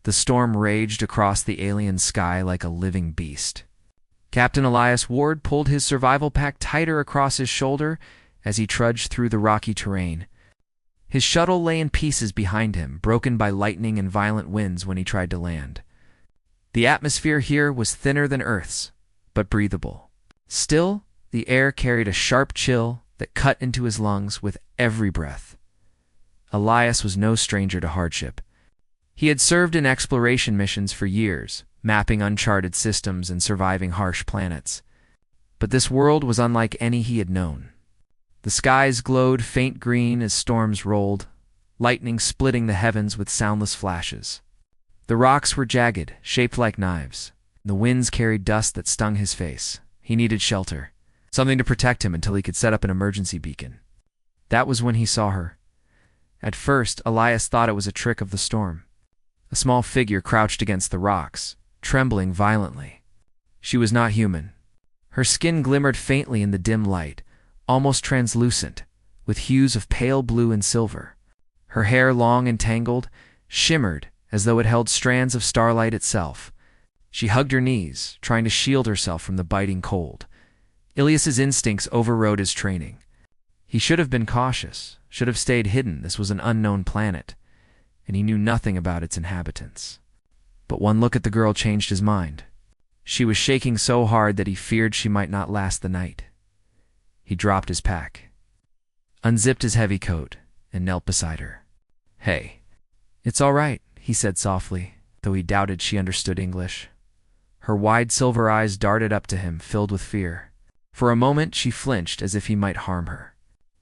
The storm raged across the alien sky like a living beast. Captain Elias Ward pulled his survival pack tighter across his shoulder as he trudged through the rocky terrain. His shuttle lay in pieces behind him, broken by lightning and violent winds when he tried to land. The atmosphere here was thinner than Earth's, but breathable. Still, the air carried a sharp chill that cut into his lungs with every breath. Elias was no stranger to hardship. He had served in exploration missions for years, mapping uncharted systems and surviving harsh planets. But this world was unlike any he had known. The skies glowed faint green as storms rolled, lightning splitting the heavens with soundless flashes. The rocks were jagged, shaped like knives. The winds carried dust that stung his face. He needed shelter, something to protect him until he could set up an emergency beacon. That was when he saw her. At first, Elias thought it was a trick of the storm. A small figure crouched against the rocks, trembling violently. She was not human. Her skin glimmered faintly in the dim light, almost translucent, with hues of pale blue and silver. Her hair, long and tangled, shimmered as though it held strands of starlight itself. She hugged her knees, trying to shield herself from the biting cold. Ilias's instincts overrode his training. He should have been cautious, should have stayed hidden. This was an unknown planet, and he knew nothing about its inhabitants. But one look at the girl changed his mind. She was shaking so hard that he feared she might not last the night. He dropped his pack, unzipped his heavy coat, and knelt beside her. "Hey." "It's all right," he said softly, though he doubted she understood English. Her wide silver eyes darted up to him, filled with fear. For a moment she flinched as if he might harm her.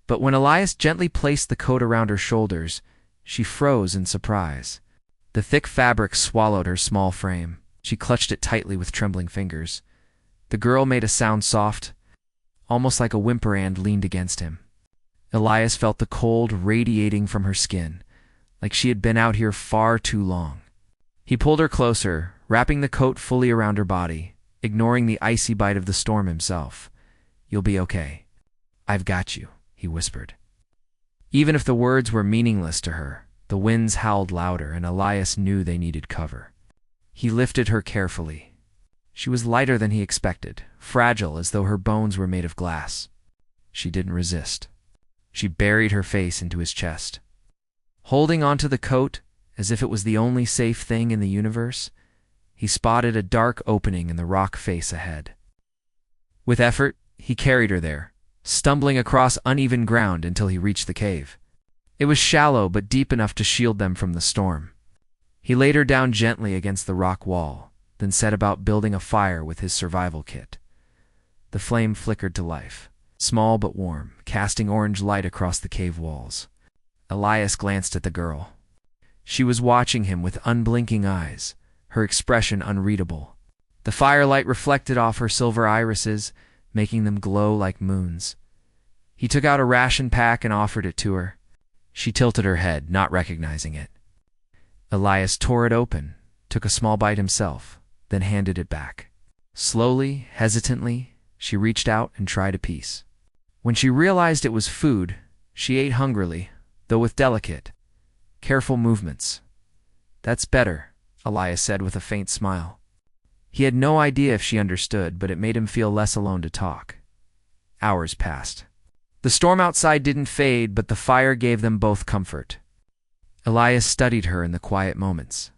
But when Elias gently placed the coat around her shoulders, she froze in surprise. The thick fabric swallowed her small frame. She clutched it tightly with trembling fingers. The girl made a sound soft, almost like a whimper, and leaned against him. Elias felt the cold radiating from her skin, like she had been out here far too long. He pulled her closer, wrapping the coat fully around her body, ignoring the icy bite of the storm himself. "You'll be okay. I've got you," he whispered. Even if the words were meaningless to her, the winds howled louder, and Elias knew they needed cover. He lifted her carefully. She was lighter than he expected, fragile as though her bones were made of glass. She didn't resist. She buried her face into his chest. Holding onto the coat, as if it was the only safe thing in the universe, he spotted a dark opening in the rock face ahead. With effort, he carried her there, stumbling across uneven ground until he reached the cave. It was shallow but deep enough to shield them from the storm. He laid her down gently against the rock wall, then set about building a fire with his survival kit. The flame flickered to life, small but warm, casting orange light across the cave walls. Elias glanced at the girl. She was watching him with unblinking eyes, her expression unreadable. The firelight reflected off her silver irises, making them glow like moons. He took out a ration pack and offered it to her. She tilted her head, not recognizing it. Elias tore it open, took a small bite himself, then handed it back. Slowly, hesitantly, she reached out and tried a piece. When she realized it was food, she ate hungrily, though with delicate, careful movements. "That's better," Elias said with a faint smile. He had no idea if she understood, but it made him feel less alone to talk. Hours passed. The storm outside didn't fade, but the fire gave them both comfort. Elias studied her in the quiet moments.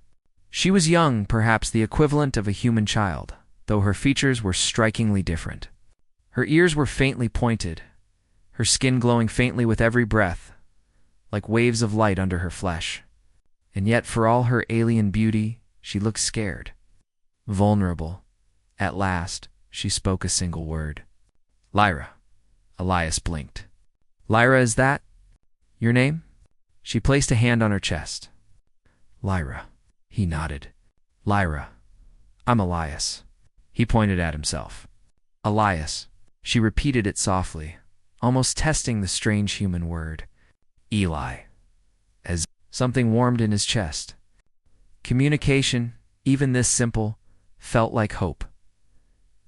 She was young, perhaps the equivalent of a human child, though her features were strikingly different. Her ears were faintly pointed, her skin glowing faintly with every breath, like waves of light under her flesh. And yet, for all her alien beauty, she looked scared, vulnerable. At last, she spoke a single word. "Lyra." Elias blinked. "Lyra, is that your name?" She placed a hand on her chest. "Lyra." He nodded. "Lyra. I'm Elias." He pointed at himself. "Elias." She repeated it softly, almost testing the strange human word. "Eli." As something warmed in his chest. Communication, even this simple, felt like hope.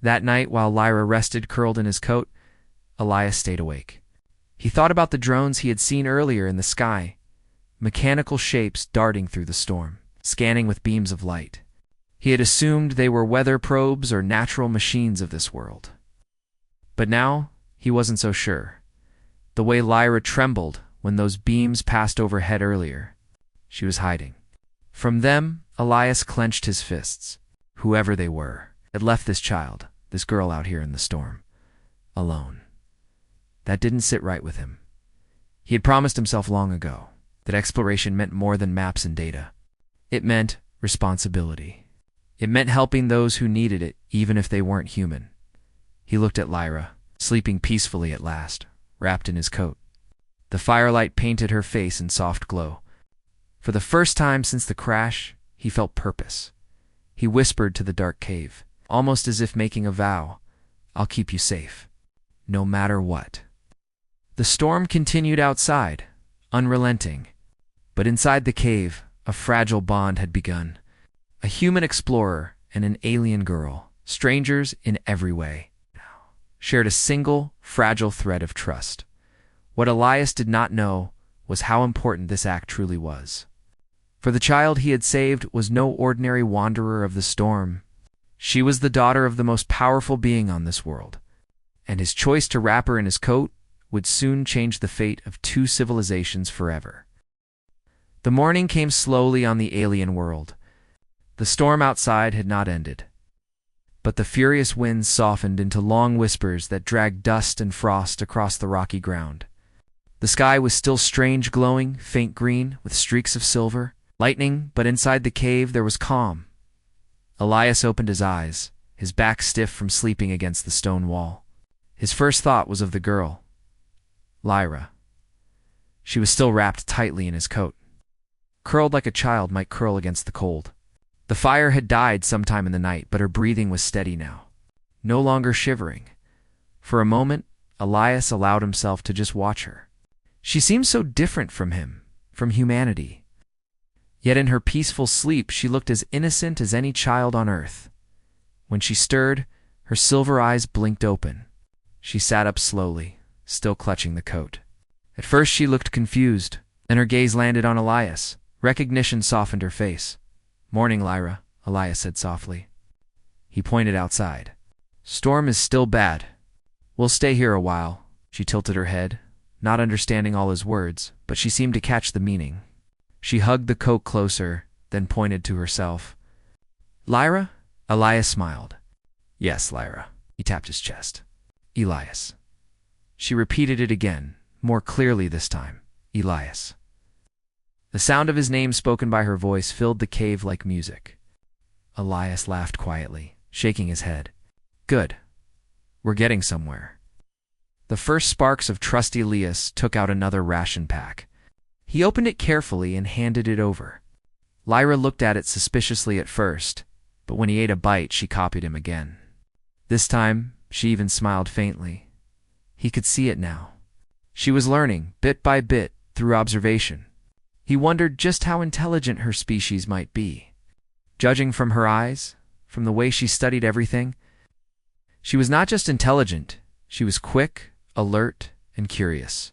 That night, while Lyra rested curled in his coat, Elias stayed awake. He thought about the drones he had seen earlier in the sky, mechanical shapes darting through the storm. scanning with beams of light. He had assumed they were weather probes or natural machines of this world. But now, he wasn't so sure. The way Lyra trembled when those beams passed overhead earlier. She was hiding. From them, Elias clenched his fists. Whoever they were, had left this child, this girl out here in the storm, alone. That didn't sit right with him. He had promised himself long ago that exploration meant more than maps and data. It meant responsibility. It meant helping those who needed it, even if they weren't human. He looked at Lyra, sleeping peacefully at last, wrapped in his coat. The firelight painted her face in soft glow. For the first time since the crash, he felt purpose. He whispered to the dark cave, almost as if making a vow, "I'll keep you safe, no matter what." The storm continued outside, unrelenting. But inside the cave, a fragile bond had begun. A human explorer and an alien girl, strangers in every way, shared a single, fragile thread of trust. What Elias did not know was how important this act truly was. For the child he had saved was no ordinary wanderer of the storm. She was the daughter of the most powerful being on this world, and his choice to wrap her in his coat would soon change the fate of two civilizations forever. The morning came slowly on the alien world. The storm outside had not ended, but the furious winds softened into long whispers that dragged dust and frost across the rocky ground. The sky was still strange glowing, faint green, with streaks of silver, lightning, but inside the cave there was calm. Elias opened his eyes, his back stiff from sleeping against the stone wall. His first thought was of the girl, Lyra. She was still wrapped tightly in his coat, curled like a child might curl against the cold. The fire had died sometime in the night, but her breathing was steady now, no longer shivering. For a moment, Elias allowed himself to just watch her. She seemed so different from him, from humanity. Yet in her peaceful sleep, she looked as innocent as any child on earth. When she stirred, her silver eyes blinked open. She sat up slowly, still clutching the coat. At first she looked confused, then her gaze landed on Elias. Recognition softened her face. "Morning, Lyra," Elias said softly. He pointed outside. "Storm is still bad. We'll stay here a while." She tilted her head, not understanding all his words, but she seemed to catch the meaning. She hugged the coat closer, then pointed to herself. "Lyra?" Elias smiled. "Yes, Lyra." He tapped his chest. "Elias." She repeated it again, more clearly this time. "Elias." The sound of his name spoken by her voice filled the cave like music. Elias laughed quietly, shaking his head. "Good. We're getting somewhere." The first sparks of trusty Elias took out another ration pack. He opened it carefully and handed it over. Lyra looked at it suspiciously at first, but when he ate a bite, she copied him again. This time, she even smiled faintly. He could see it now. She was learning, bit by bit, through observation. He wondered just how intelligent her species might be. Judging from her eyes, from the way she studied everything, she was not just intelligent, she was quick, alert, and curious.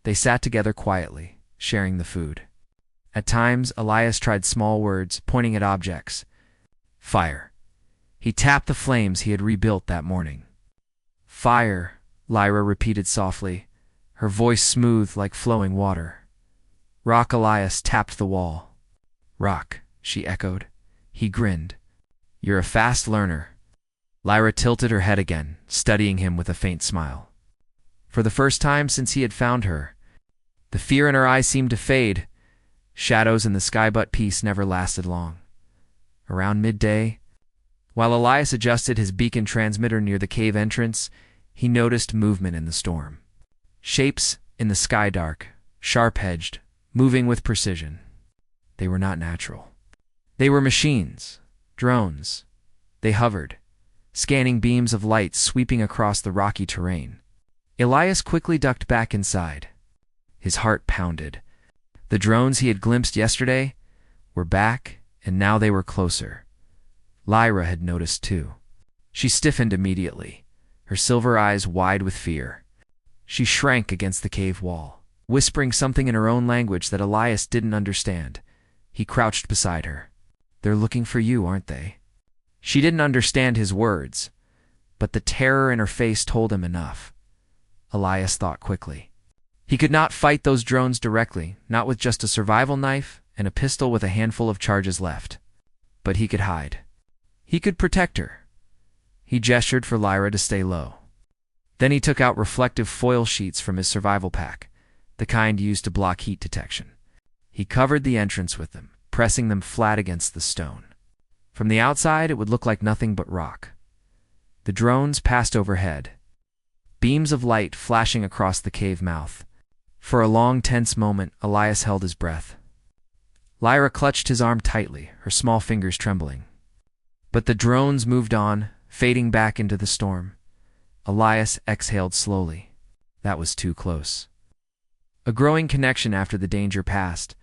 They sat together quietly, sharing the food. At times, Elias tried small words, pointing at objects. Fire. He tapped the flames he had rebuilt that morning. "Fire," Lyra repeated softly, her voice smooth like flowing water. Rock. Elias tapped the wall. "Rock," she echoed. He grinned. "You're a fast learner." Lyra tilted her head again, studying him with a faint smile. For the first time since he had found her, the fear in her eyes seemed to fade. Shadows in the sky, but peace never lasted long. Around midday, while Elias adjusted his beacon transmitter near the cave entrance, he noticed movement in the storm. Shapes in the sky dark, sharp-edged, moving with precision. They were not natural. They were machines, drones. They hovered, scanning beams of light sweeping across the rocky terrain. Elias quickly ducked back inside. His heart pounded. The drones he had glimpsed yesterday were back, and now they were closer. Lyra had noticed too. She stiffened immediately, her silver eyes wide with fear. She shrank against the cave wall, whispering something in her own language that Elias didn't understand. He crouched beside her. "They're looking for you, aren't they?" She didn't understand his words, but the terror in her face told him enough. Elias thought quickly. He could not fight those drones directly, not with just a survival knife and a pistol with a handful of charges left. But he could hide. He could protect her. He gestured for Lyra to stay low. Then he took out reflective foil sheets from his survival pack, the kind used to block heat detection. He covered the entrance with them, pressing them flat against the stone. From the outside, it would look like nothing but rock. The drones passed overhead, beams of light flashing across the cave mouth. For a long, tense moment, Elias held his breath. Lyra clutched his arm tightly, her small fingers trembling. But the drones moved on, fading back into the storm. Elias exhaled slowly. That was too close. A growing connection after the danger passed.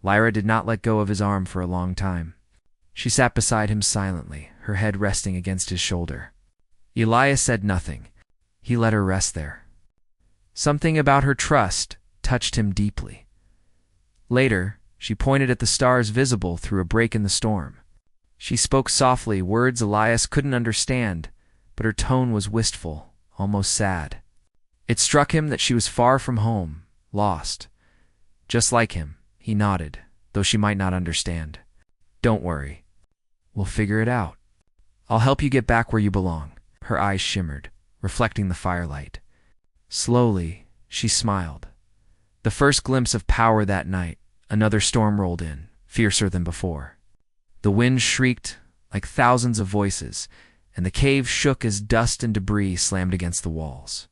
Lyra did not let go of his arm for a long time. She sat beside him silently, her head resting against his shoulder. Elias said nothing. He let her rest there. Something about her trust touched him deeply. Later, she pointed at the stars visible through a break in the storm. She spoke softly, words Elias couldn't understand, but her tone was wistful, almost sad. It struck him that she was far from home, lost. Just like him, he nodded, though she might not understand. "Don't worry. We'll figure it out. I'll help you get back where you belong." Her eyes shimmered, reflecting the firelight. Slowly, she smiled. The first glimpse of power that night. Another storm rolled in, fiercer than before. The wind shrieked like thousands of voices, and the cave shook as dust and debris slammed against the walls.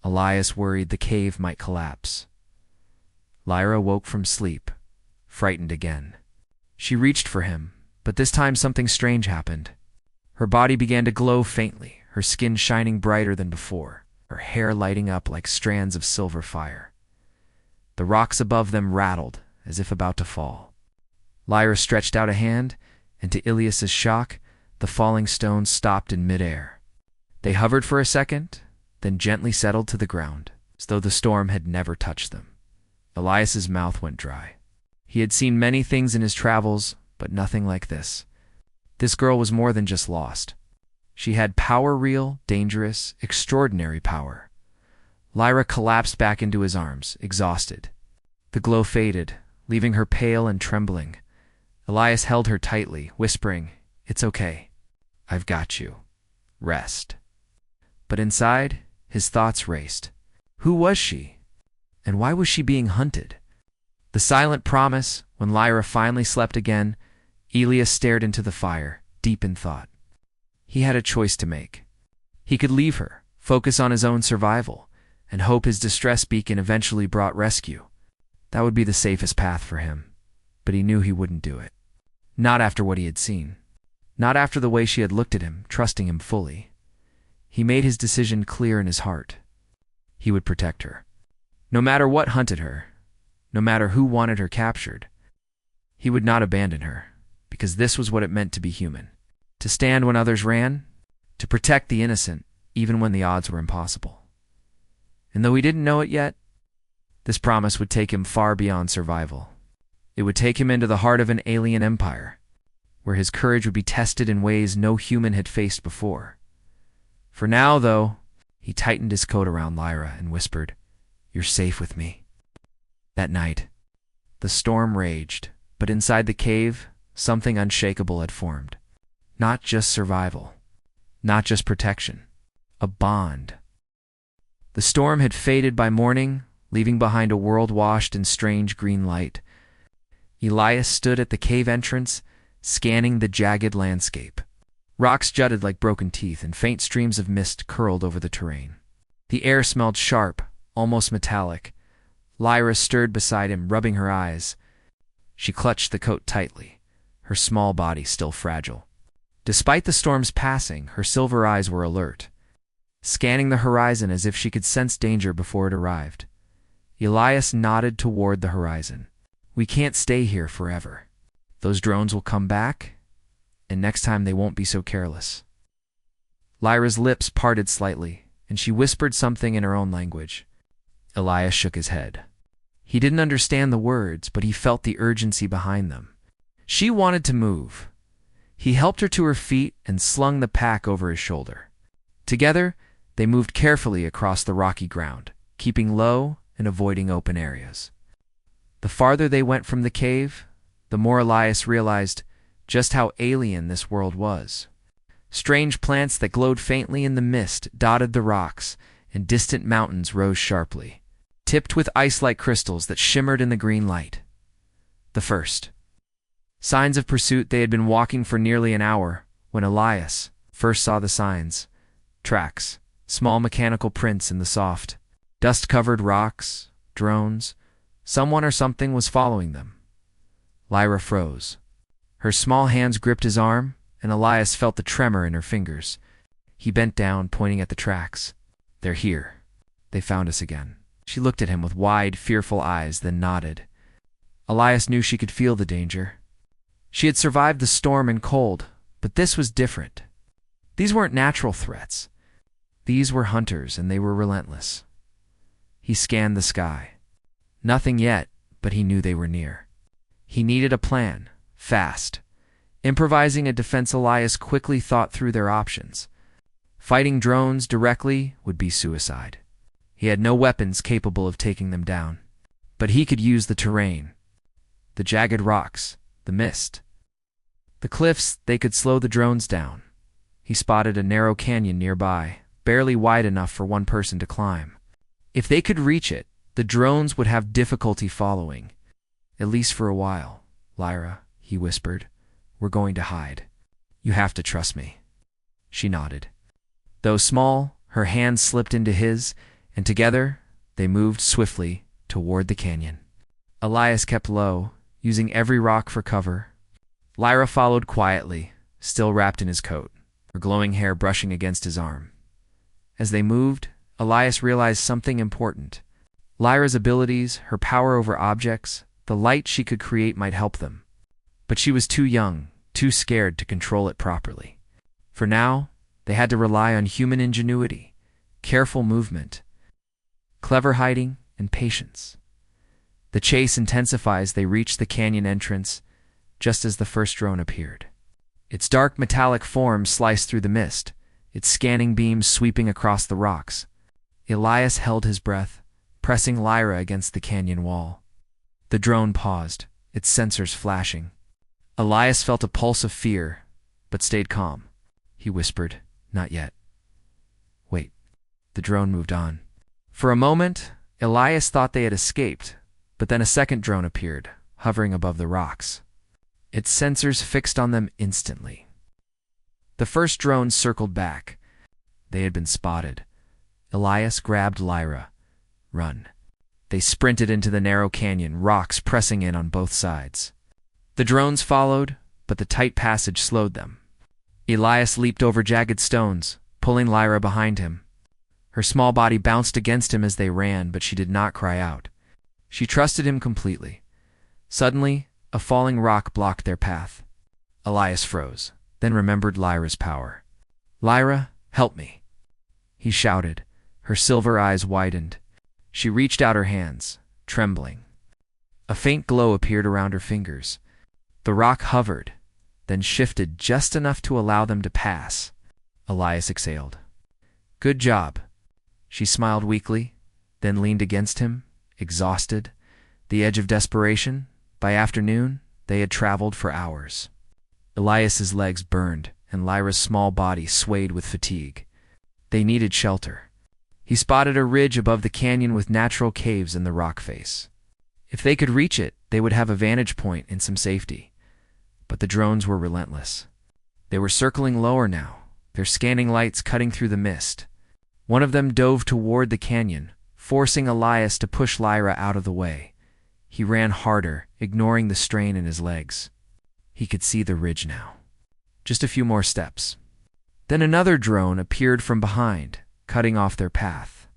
Elias worried the cave might collapse. Lyra woke from sleep, frightened again. She reached for him, but this time something strange happened. Her body began to glow faintly, her skin shining brighter than before, her hair lighting up like strands of silver fire. The rocks above them rattled, as if about to fall. Lyra stretched out a hand, and to Ilias's shock, the falling stones stopped in midair. They hovered for a second, then gently settled to the ground, as though the storm had never touched them. Elias's mouth went dry. He had seen many things in his travels, but nothing like this. This girl was more than just lost. She had power, real, dangerous, extraordinary power. Lyra collapsed back into his arms, exhausted. The glow faded, leaving her pale and trembling. Elias held her tightly, whispering, "It's okay. I've got you. Rest." But inside, his thoughts raced. Who was she? And why was she being hunted? The silent promise, when Lyra finally slept again, Elias stared into the fire, deep in thought. He had a choice to make. He could leave her, focus on his own survival, and hope his distress beacon eventually brought rescue. That would be the safest path for him, but he knew he wouldn't do it. Not after what he had seen. Not after the way she had looked at him, trusting him fully. He made his decision clear in his heart. He would protect her. No matter what hunted her, no matter who wanted her captured, he would not abandon her, because this was what it meant to be human. To stand when others ran, to protect the innocent, even when the odds were impossible. And though he didn't know it yet, this promise would take him far beyond survival. It would take him into the heart of an alien empire, where his courage would be tested in ways no human had faced before. For now, though, he tightened his coat around Lyra and whispered, "You're safe with me." That night, the storm raged, but inside the cave, something unshakable had formed. Not just survival, not just protection, a bond. The storm had faded by morning, leaving behind a world washed in strange green light. Elias stood at the cave entrance, scanning the jagged landscape. Rocks jutted like broken teeth, and faint streams of mist curled over the terrain. The air smelled sharp, almost metallic. Lyra stirred beside him, rubbing her eyes. She clutched the coat tightly, her small body still fragile. Despite the storm's passing, her silver eyes were alert, scanning the horizon as if she could sense danger before it arrived. Elias nodded toward the horizon. "We can't stay here forever. Those drones will come back, and next time they won't be so careless." Lyra's lips parted slightly, and she whispered something in her own language. Elias shook his head. He didn't understand the words, but he felt the urgency behind them. She wanted to move. He helped her to her feet and slung the pack over his shoulder. Together, they moved carefully across the rocky ground, keeping low and avoiding open areas. The farther they went from the cave, the more Elias realized just how alien this world was. Strange plants that glowed faintly in the mist dotted the rocks, and distant mountains rose sharply, tipped with ice-like crystals that shimmered in the green light. The first signs of pursuit. They had been walking for nearly an hour when Elias first saw the signs. Tracks, small mechanical prints in the soft, dust-covered rocks, drones. Someone or something was following them. Lyra froze. Her small hands gripped his arm, and Elias felt the tremor in her fingers. He bent down, pointing at the tracks. "They're here. They found us again." She looked at him with wide, fearful eyes, then nodded. Elias knew she could feel the danger. She had survived the storm and cold, but this was different. These weren't natural threats. These were hunters, and they were relentless. He scanned the sky. Nothing yet, but he knew they were near. He needed a plan, fast. Improvising a defense, Elias quickly thought through their options. Fighting drones directly would be suicide. He had no weapons capable of taking them down. But he could use the terrain. The jagged rocks, the mist. The cliffs, they could slow the drones down. He spotted a narrow canyon nearby, barely wide enough for one person to climb. If they could reach it, the drones would have difficulty following. "At least for a while, Lyra," he whispered. "We're going to hide. You have to trust me." She nodded. Though small, her hands slipped into his, and together they moved swiftly toward the canyon. Elias kept low, using every rock for cover. Lyra followed quietly, still wrapped in his coat, her glowing hair brushing against his arm. As they moved, Elias realized something important. Lyra's abilities, her power over objects, the light she could create might help them. But she was too young, too scared to control it properly. For now, they had to rely on human ingenuity, careful movement, clever hiding, and patience. The chase intensified as they reached the canyon entrance, just as the first drone appeared. Its dark metallic form sliced through the mist, its scanning beams sweeping across the rocks. Elias held his breath, pressing Lyra against the canyon wall. The drone paused, its sensors flashing. Elias felt a pulse of fear, but stayed calm. He whispered, "Not yet." "Wait." The drone moved on. For a moment, Elias thought they had escaped, but then a second drone appeared, hovering above the rocks. Its sensors fixed on them instantly. The first drone circled back. They had been spotted. Elias grabbed Lyra. "Run." They sprinted into the narrow canyon, rocks pressing in on both sides. The drones followed, but the tight passage slowed them. Elias leaped over jagged stones, pulling Lyra behind him. Her small body bounced against him as they ran, but she did not cry out. She trusted him completely. Suddenly, a falling rock blocked their path. Elias froze, then remembered Lyra's power. "Lyra, help me," he shouted. Her silver eyes widened. She reached out her hands, trembling. A faint glow appeared around her fingers. The rock hovered, then shifted just enough to allow them to pass. Elias exhaled. "Good job." She smiled weakly, then leaned against him, exhausted, the edge of desperation. By afternoon, they had traveled for hours. Elias's legs burned, and Lyra's small body swayed with fatigue. They needed shelter. He spotted a ridge above the canyon with natural caves in the rock face. If they could reach it, they would have a vantage point and some safety. But the drones were relentless. They were circling lower now, their scanning lights cutting through the mist. One of them dove toward the canyon, forcing Elias to push Lyra out of the way. He ran harder, ignoring the strain in his legs. He could see the ridge now. Just a few more steps. Then another drone appeared from behind, cutting off their path.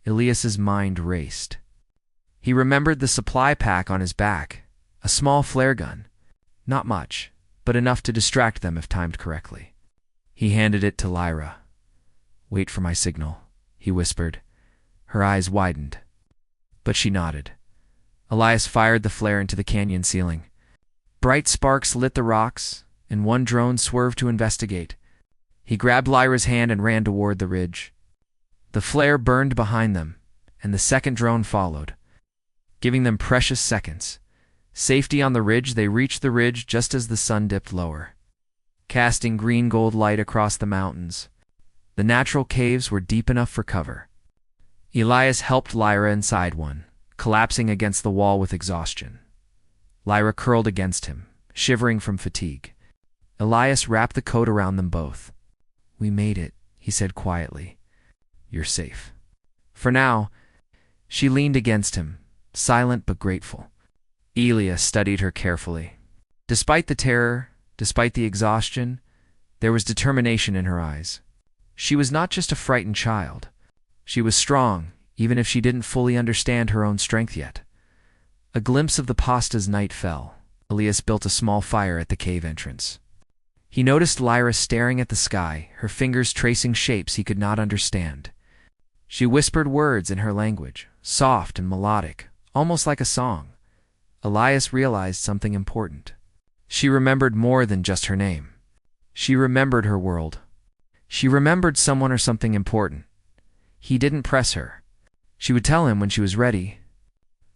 Elias's mind raced. He remembered the supply pack on his back, a small flare gun. Not much, but enough to distract them if timed correctly. He handed it to Lyra. "Wait for my signal," he whispered. Her eyes widened, but she nodded. Elias fired the flare into the canyon ceiling. Bright sparks lit the rocks, and one drone swerved to investigate. He grabbed Lyra's hand and ran toward the ridge. The flare burned behind them, and the second drone followed, giving them precious seconds. Safety on the ridge, they reached the ridge just as the sun dipped lower, casting green-gold light across the mountains. The natural caves were deep enough for cover. Elias helped Lyra inside one, collapsing against the wall with exhaustion. Lyra curled against him, shivering from fatigue. Elias wrapped the coat around them both. "We made it," he said quietly. "You're safe." For now, she leaned against him, silent but grateful. Elias studied her carefully. Despite the terror, despite the exhaustion, there was determination in her eyes. She was not just a frightened child. She was strong, even if she didn't fully understand her own strength yet. A glimpse of the past as night fell. Elias built a small fire at the cave entrance. He noticed Lyra staring at the sky, her fingers tracing shapes he could not understand. She whispered words in her language, soft and melodic, almost like a song. Elias realized something important. She remembered more than just her name. She remembered her world. She remembered someone or something important. He didn't press her. She would tell him when she was ready.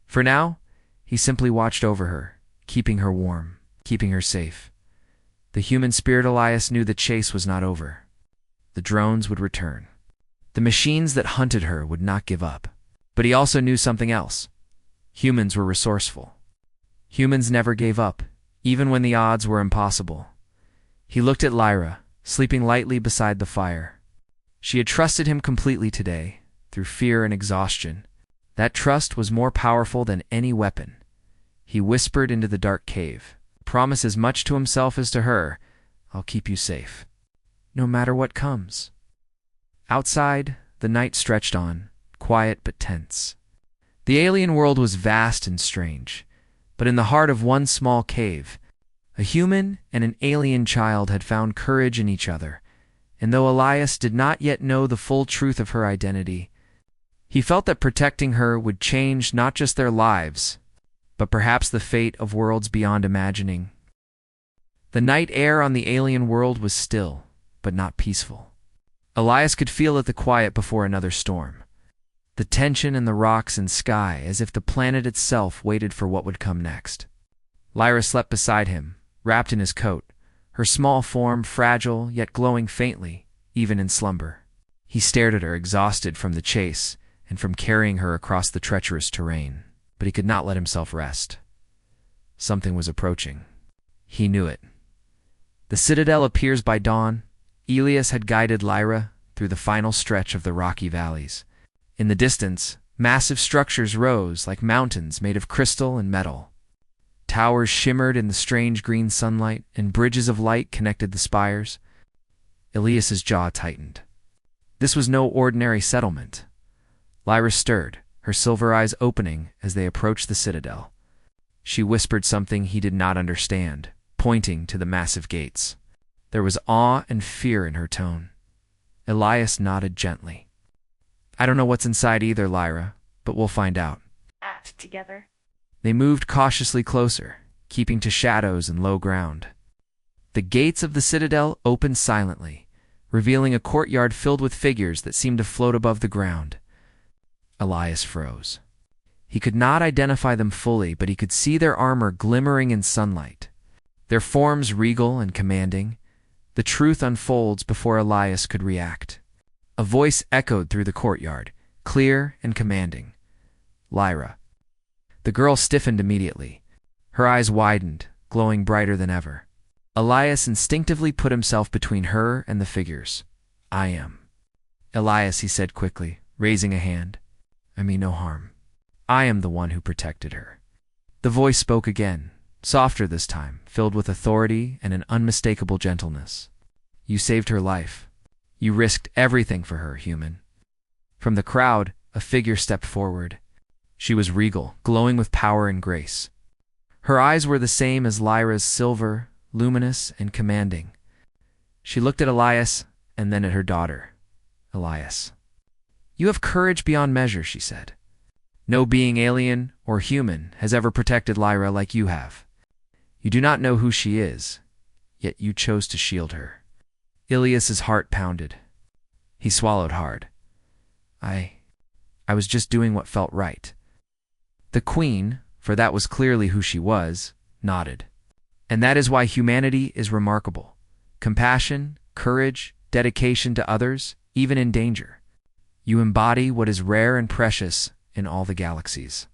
For now, he simply watched over her, keeping her warm, keeping her safe. The human spirit Elias knew the chase was not over. The drones would return. The machines that hunted her would not give up. But he also knew something else. Humans were resourceful. Humans never gave up, even when the odds were impossible. He looked at Lyra, sleeping lightly beside the fire. She had trusted him completely today, through fear and exhaustion. That trust was more powerful than any weapon. He whispered into the dark cave, "Promise as much to himself as to her, I'll keep you safe, no matter what comes." Outside, the night stretched on, quiet but tense. The alien world was vast and strange, but in the heart of one small cave, a human and an alien child had found courage in each other, and though Elias did not yet know the full truth of her identity, he felt that protecting her would change not just their lives, but perhaps the fate of worlds beyond imagining. The night air on the alien world was still, but not peaceful. Elias could feel it, the quiet before another storm. The tension in the rocks and sky, as if the planet itself waited for what would come next. Lyra slept beside him, wrapped in his coat, her small form fragile yet glowing faintly, even in slumber. He stared at her, exhausted from the chase and from carrying her across the treacherous terrain, but he could not let himself rest. Something was approaching. He knew it. The citadel appears by dawn. Elias had guided Lyra through the final stretch of the rocky valleys. In the distance, massive structures rose like mountains made of crystal and metal. Towers shimmered in the strange green sunlight, and bridges of light connected the spires. Elias's jaw tightened. This was no ordinary settlement. Lyra stirred, her silver eyes opening as they approached the citadel. She whispered something he did not understand, pointing to the massive gates. There was awe and fear in her tone. Elias nodded gently. "I don't know what's inside either, Lyra, but we'll find out." Act together. They moved cautiously closer, keeping to shadows and low ground. The gates of the citadel opened silently, revealing a courtyard filled with figures that seemed to float above the ground. Elias froze. He could not identify them fully, but he could see their armor glimmering in sunlight. Their forms regal and commanding. The truth unfolds before Elias could react. A voice echoed through the courtyard, clear and commanding. "Lyra." The girl stiffened immediately. Her eyes widened, glowing brighter than ever. Elias instinctively put himself between her and the figures. "I am." "Elias," he said quickly, raising a hand. "I mean no harm. I am the one who protected her." The voice spoke again, softer this time, filled with authority and an unmistakable gentleness. "You saved her life. You risked everything for her, human." From the crowd, a figure stepped forward. She was regal, glowing with power and grace. Her eyes were the same as Lyra's, silver, luminous, and commanding. She looked at Elias and then at her daughter. "Elias, you have courage beyond measure," she said. "No being, alien or human, has ever protected Lyra like you have. You do not know who she is, yet you chose to shield her. Ilias's heart pounded. He swallowed hard. I was just doing what felt right. The queen, for that was clearly who she was, nodded. And that is why humanity is remarkable. Compassion, courage, dedication to others, even in danger. You embody what is rare and precious in all the galaxies.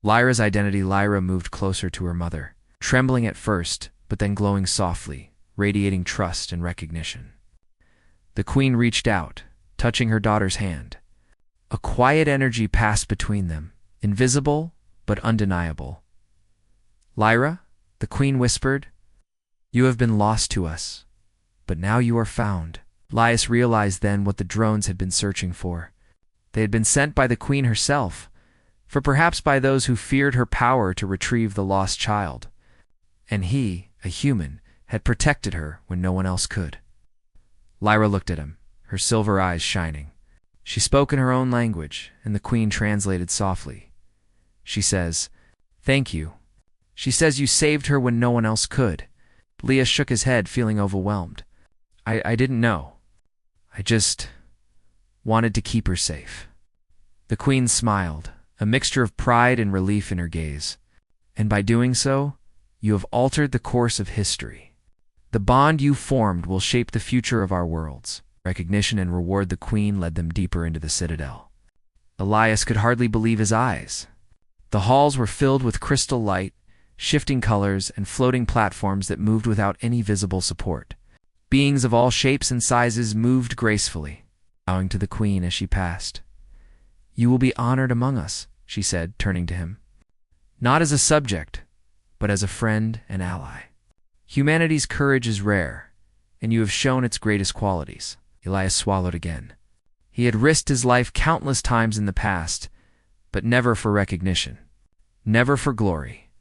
Lyra's identity. Lyra moved closer to her mother, trembling at first, but then glowing softly, radiating trust and recognition. The queen reached out, touching her daughter's hand. A quiet energy passed between them, invisible but undeniable. Lyra, the queen whispered, you have been lost to us, but now you are found. Laius realized then what the drones had been searching for. They had been sent by the queen herself, for perhaps by those who feared her power to retrieve the lost child. And he, a human, had protected her when no one else could. Lyra looked at him, her silver eyes shining. She spoke in her own language, and the queen translated softly. She says, thank you. She says you saved her when no one else could. Leah shook his head, feeling overwhelmed. I didn't know. I just wanted to keep her safe. The queen smiled, a mixture of pride and relief in her gaze. And by doing so, you have altered the course of history. The bond you formed will shape the future of our worlds. Recognition and reward. The queen led them deeper into the citadel. Elias could hardly believe his eyes. The halls were filled with crystal light, shifting colors, and floating platforms that moved without any visible support. Beings of all shapes and sizes moved gracefully, bowing to the queen as she passed. You will be honored among us, she said, turning to him. Not as a subject, but as a friend and ally. Humanity's courage is rare, and you have shown its greatest qualities. Elias swallowed again. He had risked his life countless times in the past, but never for recognition, never for glory,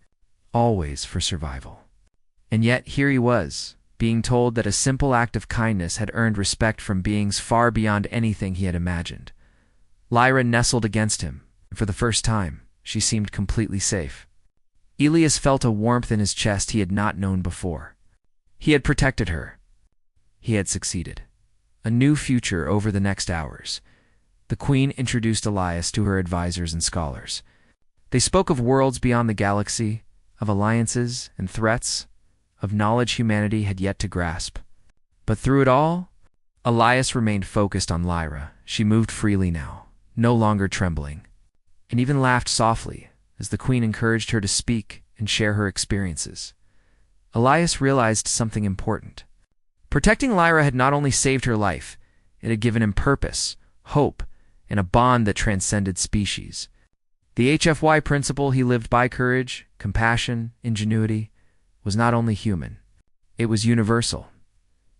always for survival. And yet here he was, being told that a simple act of kindness had earned respect from beings far beyond anything he had imagined. Lyra nestled against him, and for the first time, she seemed completely safe. Elias felt a warmth in his chest he had not known before. He had protected her. He had succeeded. A new future over the next hours. The queen introduced Elias to her advisors and scholars. They spoke of worlds beyond the galaxy, of alliances and threats, of knowledge humanity had yet to grasp. But through it all, Elias remained focused on Lyra. She moved freely now, no longer trembling, and even laughed softly as the queen encouraged her to speak and share her experiences. Elias realized something important. Protecting Lyra had not only saved her life, it had given him purpose, hope, and a bond that transcended species. The HFY principle he lived by, courage, compassion, ingenuity, was not only human, it was universal.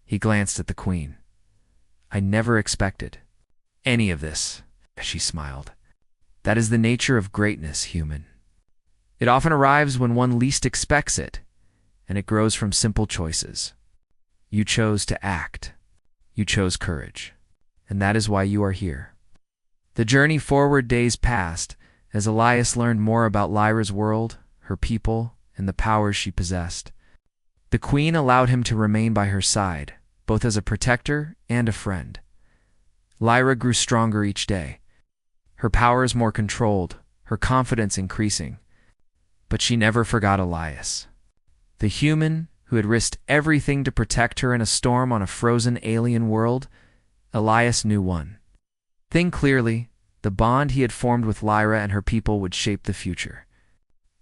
He glanced at the queen. I never expected any of this, she smiled. That is the nature of greatness, human. It often arrives when one least expects it, and it grows from simple choices. You chose to act. You chose courage. And that is why you are here. The journey forward. Days passed as Elias learned more about Lyra's world, her people, and the powers she possessed. The queen allowed him to remain by her side, both as a protector and a friend. Lyra grew stronger each day, her powers more controlled, her confidence increasing. But she never forgot Elias, the human who had risked everything to protect her in a storm on a frozen alien world. Elias knew one thing clearly: the bond he had formed with Lyra and her people would shape the future.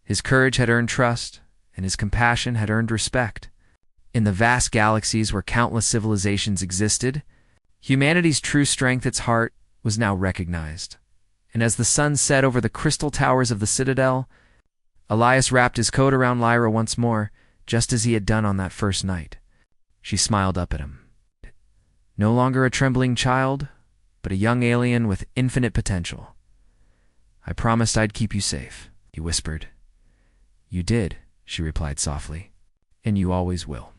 His courage had earned trust, and his compassion had earned respect. In the vast galaxies where countless civilizations existed, humanity's true strength, its heart, was now recognized. And as the sun set over the crystal towers of the citadel, Elias wrapped his coat around Lyra once more, just as he had done on that first night. She smiled up at him. No longer a trembling child, but a young alien with infinite potential. I promised I'd keep you safe, he whispered. You did, she replied softly, and you always will.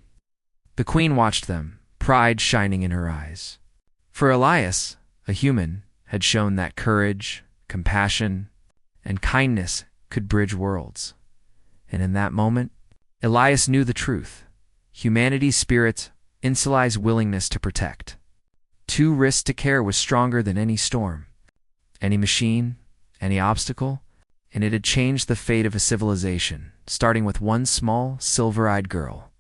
The queen watched them, pride shining in her eyes. For Elias, a human, had shown that courage, compassion, and kindness could bridge worlds. And in that moment, Elias knew the truth. Humanity's spirit, Inseli's willingness to protect. Two risks to care was stronger than any storm, any machine, any obstacle, and it had changed the fate of a civilization, starting with one small, silver-eyed girl.